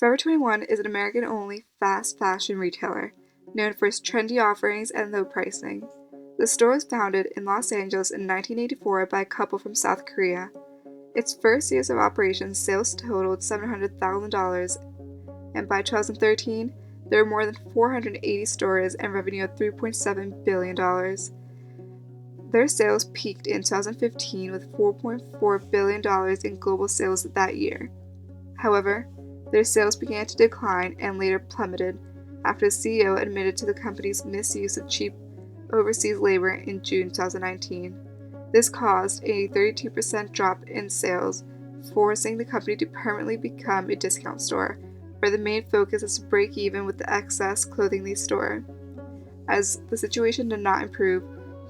Forever 21 is an American-only fast fashion retailer, known for its trendy offerings and low pricing. The store was founded in Los Angeles in 1984 by a couple from South Korea. Its first years of operations, sales totaled $700,000, and by 2013, there were more than 480 stores and revenue of $3.7 billion. Their sales peaked in 2015 with $4.4 billion in global sales that year. However, their sales began to decline and later plummeted after the CEO admitted to the company's misuse of cheap overseas labor in June 2019. This caused a 32% drop in sales, forcing the company to permanently become a discount store, where the main focus is to break even with the excess clothing they store. As the situation did not improve,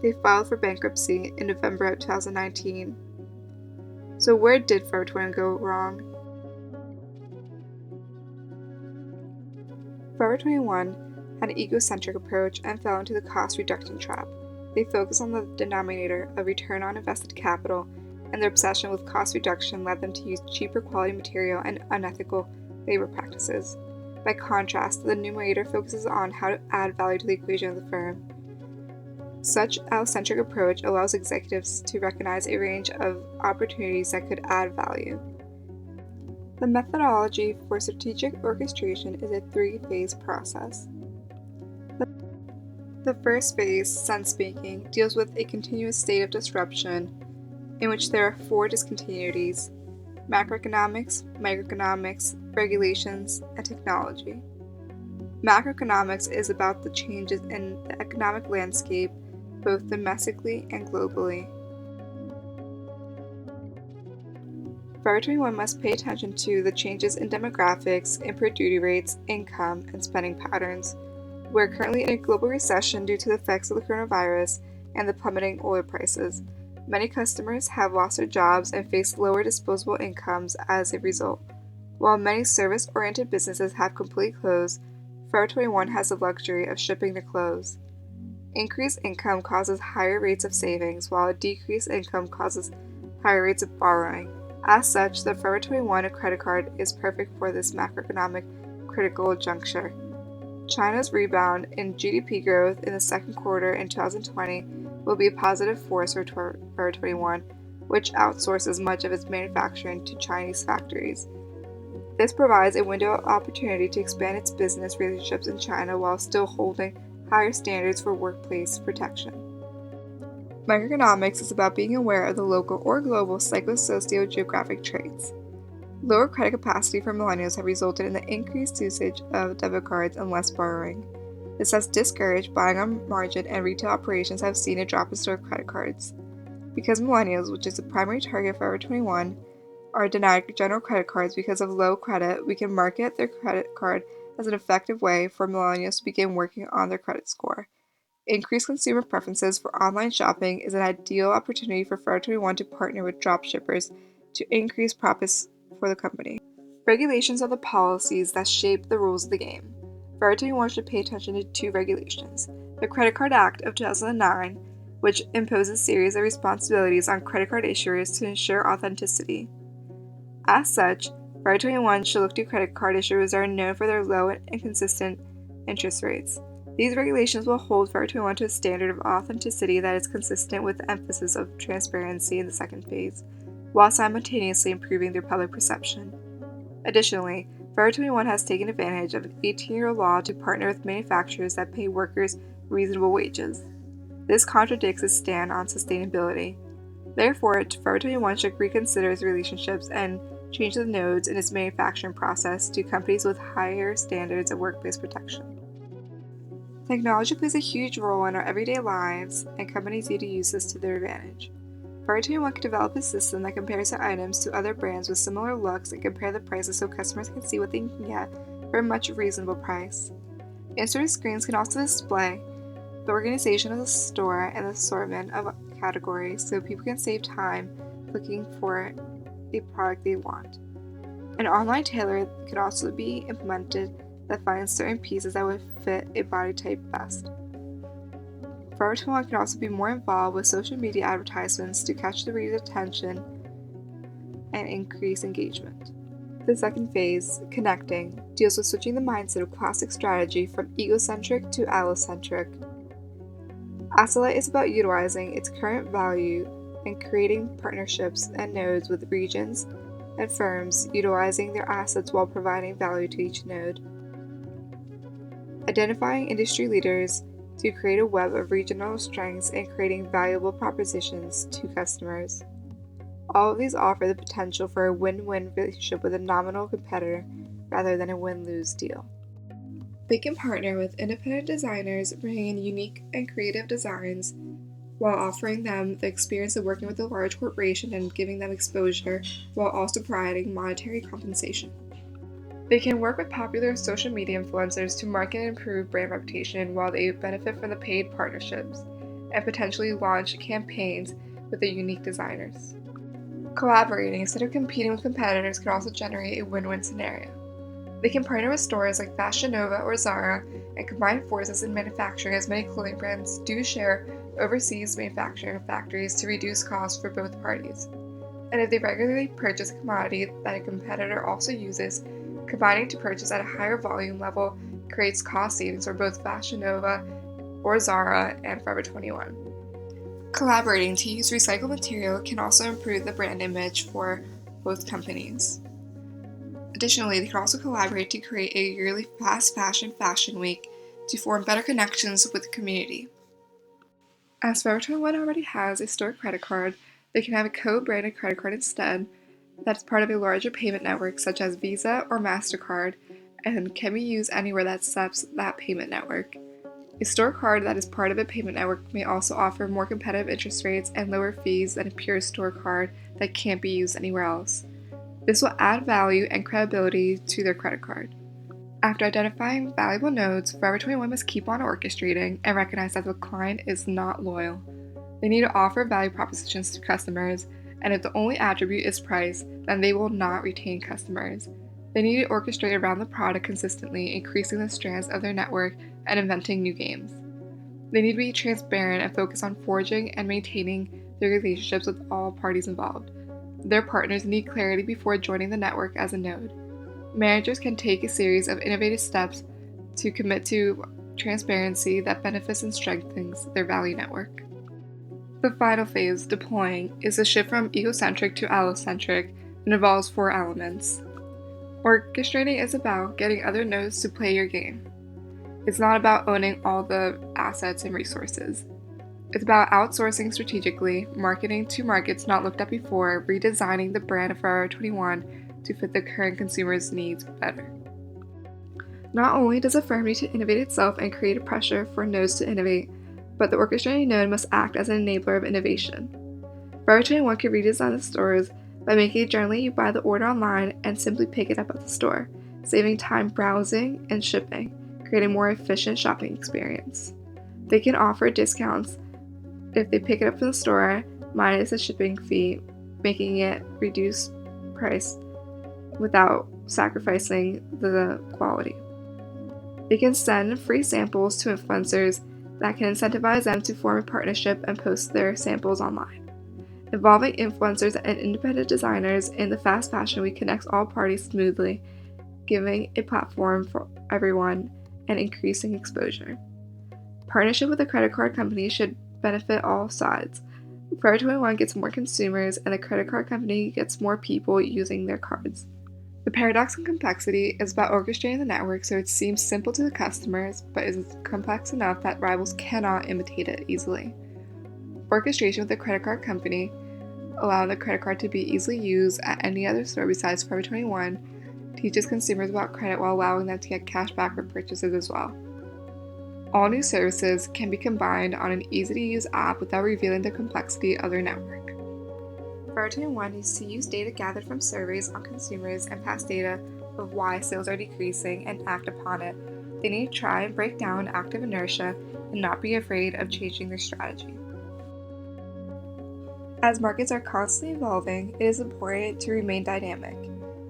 they filed for bankruptcy in November of 2019. So where did Forever 21 go wrong? Forever 21 had an egocentric approach and fell into the cost reduction trap. They focused on the denominator of return on invested capital, and their obsession with cost reduction led them to use cheaper quality material and unethical labor practices. By contrast, the numerator focuses on how to add value to the equation of the firm. Such an allocentric approach allows executives to recognize a range of opportunities that could add value. The methodology for strategic orchestration is a three-phase process. The first phase, sense-making, deals with a continuous state of disruption in which there are four discontinuities: macroeconomics, microeconomics, regulations, and technology. Macroeconomics is about the changes in the economic landscape, both domestically and globally. Forever 21 must pay attention to the changes in demographics, import duty rates, income, and spending patterns. We're currently in a global recession due to the effects of the coronavirus and the plummeting oil prices. Many customers have lost their jobs and face lower disposable incomes as a result. While many service-oriented businesses have completely closed, Forever 21 has the luxury of shipping their clothes. Increased income causes higher rates of savings, while a decreased income causes higher rates of borrowing. As such, the Forever 21 credit card is perfect for this macroeconomic critical juncture. China's rebound in GDP growth in the second quarter in 2020 will be a positive force for Forever 21, which outsources much of its manufacturing to Chinese factories. This provides a window of opportunity to expand its business relationships in China while still holding higher standards for workplace protection. Microeconomics is about being aware of the local or global psychosocio-geographic traits. Lower credit capacity for millennials have resulted in the increased usage of debit cards and less borrowing. This has discouraged buying on margin, and retail operations have seen a drop in store credit cards. Because millennials, which is the primary target for Forever 21, are denied general credit cards because of low credit, we can market their credit card as an effective way for millennials to begin working on their credit score. Increased consumer preferences for online shopping is an ideal opportunity for Forever 21 to partner with dropshippers to increase profits for the company. Regulations are the policies that shape the rules of the game. Forever 21 should pay attention to two regulations: the Credit Card Act of 2009, which imposes a series of responsibilities on credit card issuers to ensure authenticity. As such, Forever 21 should look to credit card issuers that are known for their low and consistent interest rates. These regulations will hold Forever 21 to a standard of authenticity that is consistent with the emphasis of transparency in the second phase, while simultaneously improving their public perception. Additionally, Forever 21 has taken advantage of an 18-year law to partner with manufacturers that pay workers reasonable wages. This contradicts its stand on sustainability. Therefore, Forever 21 should reconsider its relationships and change the nodes in its manufacturing process to companies with higher standards of workplace protection. Technology plays a huge role in our everyday lives, and companies need to use this to their advantage. Forever 21 can develop a system that compares their items to other brands with similar looks and compare the prices so customers can see what they can get for a much reasonable price. In-store screens can also display the organization of the store and the assortment of categories so people can save time looking for the product they want. An online tailor can also be implemented that finds certain pieces that would fit a body type best. Forever 21 can also be more involved with social media advertisements to catch the reader's attention and increase engagement. The second phase, connecting, deals with switching the mindset of classic strategy from egocentric to allocentric. Acellite is about utilizing its current value and creating partnerships and nodes with regions and firms utilizing their assets while providing value to each node. Identifying industry leaders to create a web of regional strengths and creating valuable propositions to customers. All of these offer the potential for a win-win relationship with a nominal competitor rather than a win-lose deal. They can partner with independent designers, bringing in unique and creative designs while offering them the experience of working with a large corporation and giving them exposure while also providing monetary compensation. They can work with popular social media influencers to market and improve brand reputation while they benefit from the paid partnerships and potentially launch campaigns with their unique designers. Collaborating instead of competing with competitors can also generate a win-win scenario. They can partner with stores like Fashion Nova or Zara and combine forces in manufacturing, as many clothing brands do share overseas manufacturing factories to reduce costs for both parties. And if they regularly purchase a commodity that a competitor also uses, combining to purchase at a higher volume level creates cost savings for both Fashion Nova or Zara and Forever 21. Collaborating to use recycled material can also improve the brand image for both companies. Additionally, they can also collaborate to create a yearly fast fashion week to form better connections with the community. As Forever 21 already has a store credit card, they can have a co-branded credit card instead that's part of a larger payment network such as Visa or MasterCard and can be used anywhere that accepts that payment network. A store card that is part of a payment network may also offer more competitive interest rates and lower fees than a pure store card that can't be used anywhere else. This will add value and credibility to their credit card. After identifying valuable nodes, Forever 21 must keep on orchestrating and recognize that the client is not loyal. They need to offer value propositions to customers, and if the only attribute is price, then they will not retain customers. They need to orchestrate around the product consistently, increasing the strands of their network and inventing new games. They need to be transparent and focus on forging and maintaining their relationships with all parties involved. Their partners need clarity before joining the network as a node. Managers can take a series of innovative steps to commit to transparency that benefits and strengthens their value network. The final phase, deploying, is a shift from egocentric to allocentric and involves 4 elements. Orchestrating is about getting other nodes to play your game. It's not about owning all the assets and resources. It's about outsourcing strategically, marketing to markets not looked at before, redesigning the brand of Forever 21 to fit the current consumer's needs better. Not only does a firm need to innovate itself and create a pressure for nodes to innovate, but the orchestrating node must act as an enabler of innovation. Forever 21 can redesign the stores by making it generally you buy the order online and simply pick it up at the store, saving time browsing and shipping, creating a more efficient shopping experience. They can offer discounts if they pick it up from the store, minus a shipping fee, making it reduced price without sacrificing the quality. They can send free samples to influencers that can incentivize them to form a partnership and post their samples online. Involving influencers and independent designers in the fast fashion week connects all parties smoothly, giving a platform for everyone and increasing exposure. Partnership with a credit card company should benefit all sides. Forever 21 gets more consumers and the credit card company gets more people using their cards. The paradox and complexity is about orchestrating the network so it seems simple to the customers, but is complex enough that rivals cannot imitate it easily. Orchestration with a credit card company, allowing the credit card to be easily used at any other store besides Forever 21, teaches consumers about credit while allowing them to get cash back for purchases as well. All new services can be combined on an easy-to-use app without revealing the complexity of their network. Forever 21 needs to use data gathered from surveys on consumers and past data of why sales are decreasing and act upon it. They need to try and break down active inertia and not be afraid of changing their strategy. As markets are constantly evolving, it is important to remain dynamic.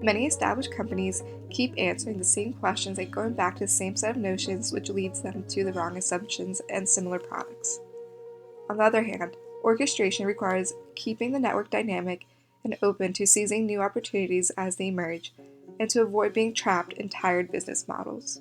Many established companies keep answering the same questions and going back to the same set of notions, which leads them to the wrong assumptions and similar products. On the other hand, orchestration requires keeping the network dynamic and open to seizing new opportunities as they emerge, and to avoid being trapped in tired business models.